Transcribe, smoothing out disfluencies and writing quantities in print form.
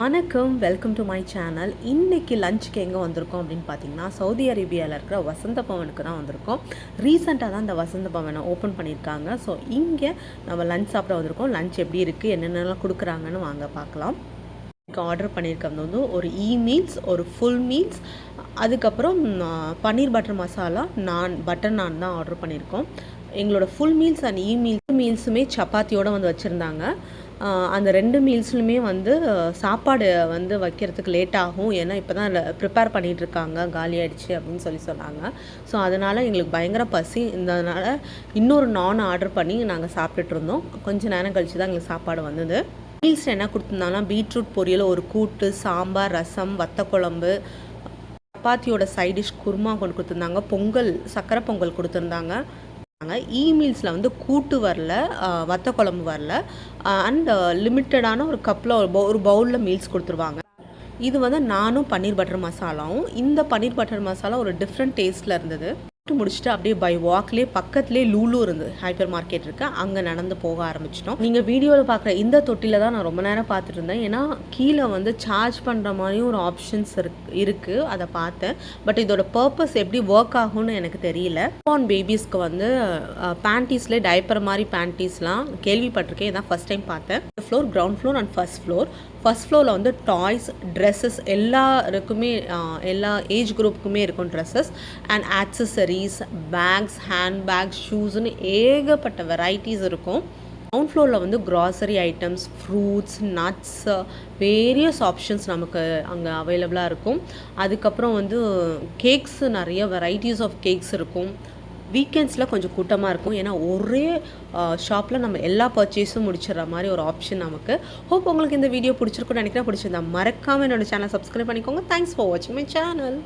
வணக்கம், welcome to my channel. இன்றைக்கி லஞ்சுக்கு எங்கே வந்திருக்கோம் அப்படின்னு பார்த்தீங்கன்னா, சவுதி அரேபியாவில் இருக்கிற வசந்த பவனுக்கு தான் வந்திருக்கோம். ரீசெண்டாக தான் இந்த வசந்த பவனை ஓப்பன் பண்ணியிருக்காங்க. ஸோ இங்கே நம்ம லஞ்ச் சாப்பிட வந்திருக்கோம். லஞ்ச் எப்படி இருக்குது, என்னென்னலாம் கொடுக்குறாங்கன்னு வாங்க பார்க்கலாம். ஆர்டர் பண்ணியிருக்கிறது வந்து ஒரு மீல்ஸ், ஒரு ஃபுல் மீல்ஸ், அதுக்கப்புறம் பன்னீர் பட்டர் மசாலா, பட்டர் நான் தான் ஆர்டர் பண்ணியிருக்கோம். எங்களோட ஃபுல் மீல்ஸ் அண்ட் மீல்ஸுமே சப்பாத்தியோடு வந்து வச்சுருந்தாங்க. அந்த 2 மீல்ஸ்லையுமே வந்து சாப்பாடு வந்து வைக்கிறதுக்கு லேட் ஆகும். ஏன்னா இப்போ தான் ப்ரிப்பேர் பண்ணிகிட்ருக்காங்க, காலி ஆகிடுச்சு அப்படின்னு சொன்னாங்க. ஸோ அதனால் எங்களுக்கு பயங்கர பசி இருந்ததுனால இன்னொரு ஆர்டர் பண்ணி நாங்கள் சாப்பிட்டுட்டு இருந்தோம். கொஞ்சம் நேரம் கழித்து தான் எங்களுக்கு சாப்பாடு வந்தது. மீல்ஸ் என்ன கொடுத்துருந்தாங்கன்னா, பீட்ரூட் பொரியல், ஒரு கூட்டு, சாம்பார், ரசம், வத்த குழம்பு, சப்பாத்தியோட சைட் டிஷ் குருமா கொண்டு கொடுத்துருந்தாங்க, பொங்கல், சக்கரை பொங்கல் கொடுத்துருந்தாங்க. மீல்ஸில் வந்து கூட்டு வரல, வத்த குழம்பு வரல, அண்ட் லிமிட்டடான ஒரு கப்பில் ஒரு பவுலில் மீல்ஸ் கொடுத்துருவாங்க. இது வந்து நானும் பன்னீர் பட்டர் மசாலாவும். இந்த பன்னீர் பட்டர் மசாலா ஒரு டிஃப்ரெண்ட் டேஸ்ட்டில் இருந்தது. முடிச்சுட்டு அப்படியே பை வாக்லேயே பக்கத்துலேயே லூலு இருந்தது, ஹைப்பர் மார்க்கெட் இருக்குது, அங்கே நடந்து போக ஆரம்பிச்சிட்டோம். நீங்கள் வீடியோவில் பார்க்குற இந்த தொட்டியில் தான் நான் ரொம்ப நேரம் பார்த்துட்டு இருந்தேன். ஏன்னா கீழே வந்து சார்ஜ் பண்ணுற மாதிரியும் ஒரு ஆப்ஷன்ஸ் இருக்குது, அதை பார்த்தேன். பட் இதோட பர்பஸ் எப்படி ஒர்க் ஆகும்னு எனக்கு தெரியல. பார்ன் பேபிஸ்க்கு வந்து பேண்டீஸ்லேயே டைப்பர் மாதிரி பேண்டீஸ்லாம் கேள்விப்பட்டிருக்கேன், இதான் ஃபஸ்ட் டைம் பார்த்தேன். Floor, ground floor and first ஃப்ளோரில் வந்து டாய்ஸ், ட்ரெஸ்ஸஸ், எல்லாருக்குமே எல்லா ஏஜ் குரூப்புக்குமே இருக்கும் dresses and accessories, bags, hand bags, ஷூஸ்ன்னு ஏகப்பட்ட வெரைட்டிஸ் இருக்கும். கிரவுண்ட் ஃப்ளோரில் வந்து grocery items, fruits, nuts, various options நமக்கு அங்கே அவைலபிளாக இருக்கும். அதுக்கப்புறம் வந்து கேக்ஸ், நிறைய வெரைட்டிஸ் ஆஃப் கேக்ஸ் இருக்கும். வீக்கெண்ட்ஸில் கொஞ்சம் கூட்டமாக இருக்கும், ஏன்னா ஒரே ஷாப்பில் நம்ம எல்லா பர்ச்சேஸும் முடிச்சிடுற மாதிரி ஒரு ஆப்ஷன் நமக்கு. ஹோப் உங்களுக்கு இந்த வீடியோ பிடிச்சிருக்குன்னு நினைக்கிறேன். பிடிச்சிருந்தா மறக்காமல் என்னோடய சேனலை சப்ஸ்கிரைப் பண்ணிக்கோங்க. தேங்க்ஸ் ஃபார் வாட்சிங் மை சேனல்.